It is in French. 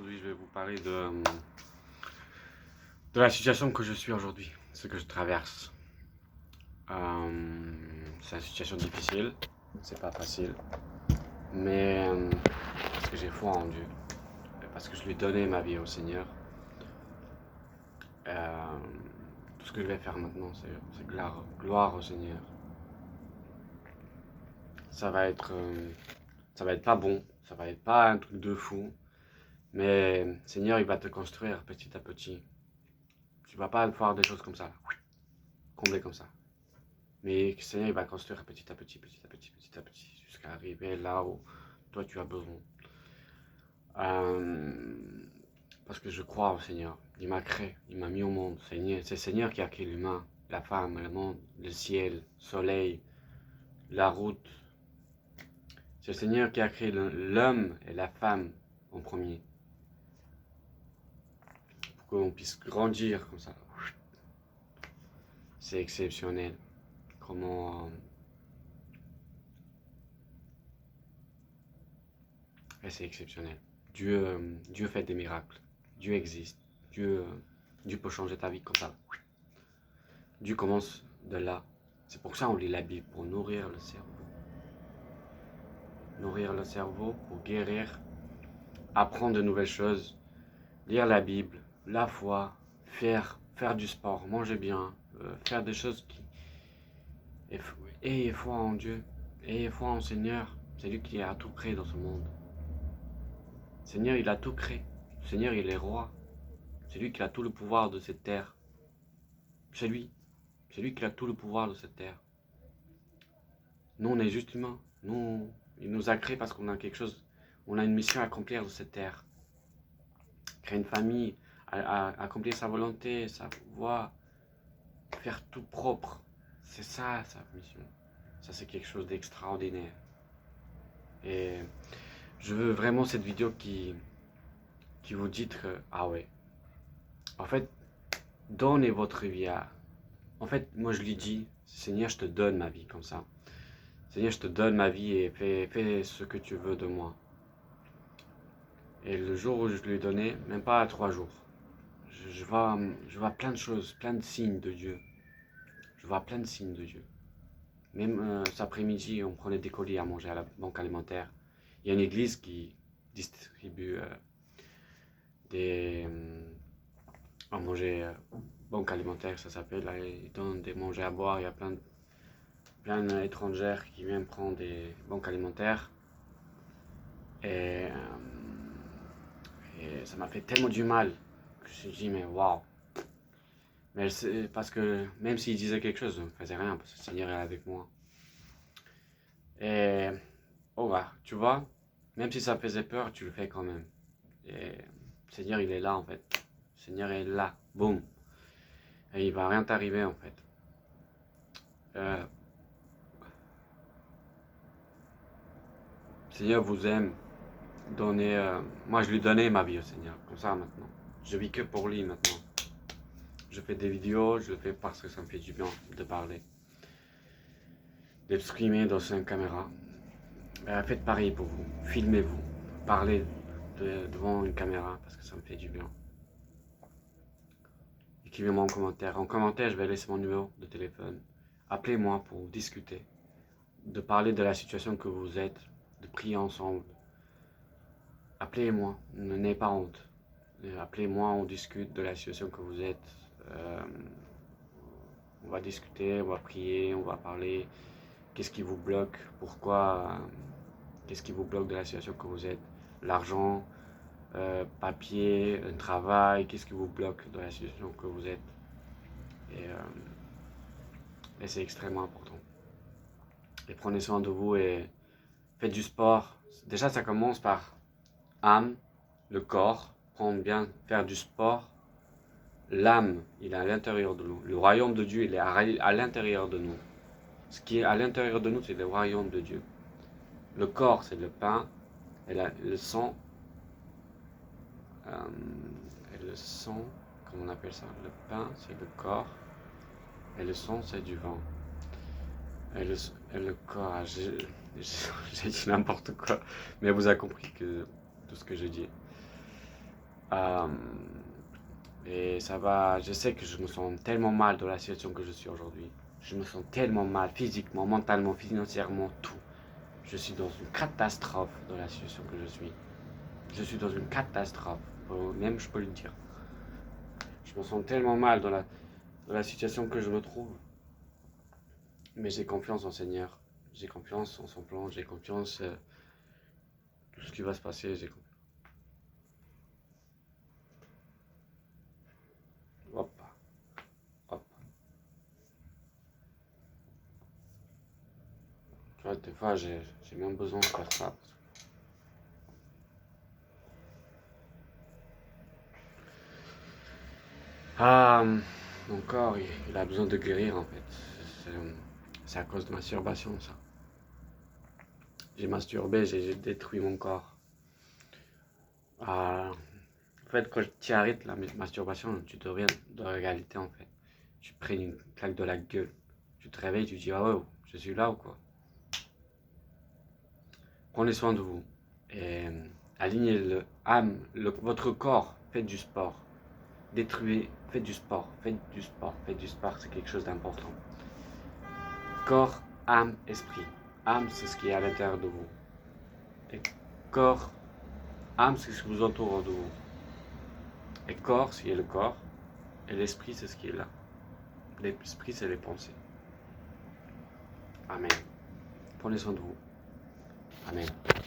Aujourd'hui, je vais vous parler de la situation que je suis aujourd'hui, ce que je traverse. C'est une situation difficile, c'est pas facile, mais parce que j'ai foi en Dieu, parce que je lui ai donné ma vie au Seigneur. Tout ce que je vais faire maintenant, c'est gloire au Seigneur. Ça va être pas bon, ça va être pas un truc de fou, mais Seigneur, il va te construire petit à petit. Tu vas pas faire des choses comme ça, comblées comme ça. Mais le Seigneur, il va construire petit à petit, petit à petit, petit à petit, jusqu'à arriver là où toi tu as besoin. Parce que je crois au Seigneur. Il m'a créé, il m'a mis au monde. C'est le Seigneur qui a créé l'humain, la femme, le monde, le ciel, le soleil, la route. C'est le Seigneur qui a créé l'homme et la femme en premier. Pour qu'on puisse grandir comme ça. C'est exceptionnel. Comment... c'est exceptionnel. Dieu fait des miracles. Dieu existe. Dieu peut changer ta vie comme ça. Dieu commence de là. C'est pour ça qu'on lit la Bible, pour nourrir le cerveau. Nourrir le cerveau, pour guérir, apprendre de nouvelles choses, lire la Bible, la foi, faire du sport, manger bien, faire des choses qui... Ayez foi en Dieu, ayez foi en Seigneur. C'est lui qui a tout créé dans ce monde. Seigneur, il a tout créé. Seigneur, il est roi. C'est lui qui a tout le pouvoir de cette terre. C'est lui. C'est lui qui a tout le pouvoir de cette terre. Nous, on est juste humains. Nous, il nous a créés parce qu'on a quelque chose. On a une mission à accomplir sur cette terre. Créer une famille, accomplir sa volonté, sa voie, faire tout propre. C'est ça, sa mission. Ça, c'est quelque chose d'extraordinaire. Et je veux vraiment cette vidéo qui vous dit que, ah ouais, en fait, donnez votre vie à... En fait, moi je lui dis, Seigneur, je te donne ma vie comme ça. Seigneur, je te donne ma vie et fais ce que tu veux de moi. Et le jour où je lui ai donné, même pas 3 jours, je vois plein de choses, plein de signes de Dieu. Je vois plein de signes de Dieu. Même cet après-midi, on prenait des colis à manger à la banque alimentaire. Il y a une église qui distribue des... à manger, banque alimentaire, ça s'appelle. Là, ils donnent des manger à boire. Il y a plein d'étrangères qui viennent prendre des banques alimentaires. Et ça m'a fait tellement du mal que je me suis dit, mais waouh. Mais parce que même s'il disait quelque chose, je ne faisais rien parce que le Seigneur est avec moi. Et oh bah, tu vois, même si ça faisait peur, tu le fais quand même. Et le Seigneur, il est là en fait. Le Seigneur est là, boum. Et il va rien t'arriver en fait. Le Seigneur vous aime. Moi, je lui donnais ma vie au Seigneur, comme ça maintenant. Je vis que pour lui maintenant. Je fais des vidéos, je le fais parce que ça me fait du bien de parler. D'exprimer dans une caméra. Faites pareil pour vous. Filmez-vous. Parlez devant une caméra parce que ça me fait du bien. Écrivez-moi en commentaire. En commentaire, je vais laisser mon numéro de téléphone. Appelez-moi pour discuter. De parler de la situation que vous êtes. De prier ensemble. Appelez-moi. N'ayez pas honte. Appelez-moi, on discute de la situation que vous êtes. On va discuter, on va prier, on va parler. Qu'est-ce qui vous bloque? Pourquoi? Qu'est-ce qui vous bloque de la situation que vous êtes? L'argent, papier, un travail, qu'est-ce qui vous bloque de la situation que vous êtes? Et c'est extrêmement important. Et prenez soin de vous et faites du sport. Déjà, ça commence par âme, le corps, prendre bien, faire du sport. L'âme, il est à l'intérieur de nous. Le royaume de Dieu, il est à l'intérieur de nous. Ce qui est à l'intérieur de nous, c'est le royaume de Dieu. Le corps, c'est le pain, et le sang, comment on appelle ça? Le pain, c'est le corps, et le sang, c'est du vin. Et le corps, j'ai dit n'importe quoi, mais vous avez compris tout ce que je dis. Euh, et ça va, je sais que je me sens tellement mal dans la situation que je suis aujourd'hui. Je me sens tellement mal, physiquement, mentalement, financièrement, tout. Je suis dans une catastrophe dans la situation que je suis. Je suis dans une catastrophe, même je peux le dire. Je me sens tellement mal dans la situation que je me trouve. Mais j'ai confiance en Seigneur. J'ai confiance en son plan. J'ai confiance en tout ce qui va se passer. J'ai confiance. Hop, hop. Tu vois, des fois, j'ai même besoin de faire ça. Ah, mon corps, il a besoin de guérir en fait. C'est à cause de masturbation, ça. J'ai masturbé, j'ai détruit mon corps. Ah, en fait, quand tu arrêtes la masturbation, tu deviens de la réalité en fait. Tu prends une claque de la gueule. Tu te réveilles, tu dis, ah ouais, je suis là ou quoi. Prenez soin de vous. Et alignez votre corps. Faites du sport. Détruisez, faites du sport. Faites du sport. Faites du sport, c'est quelque chose d'important. Corps, âme, esprit. Âme, c'est ce qui est à l'intérieur de vous. Et corps, âme, c'est ce qui vous entoure de vous. Et corps, c'est le corps. Et l'esprit, c'est ce qui est là. L'esprit, c'est les pensées. Amen. Prenez soin de vous. Amen.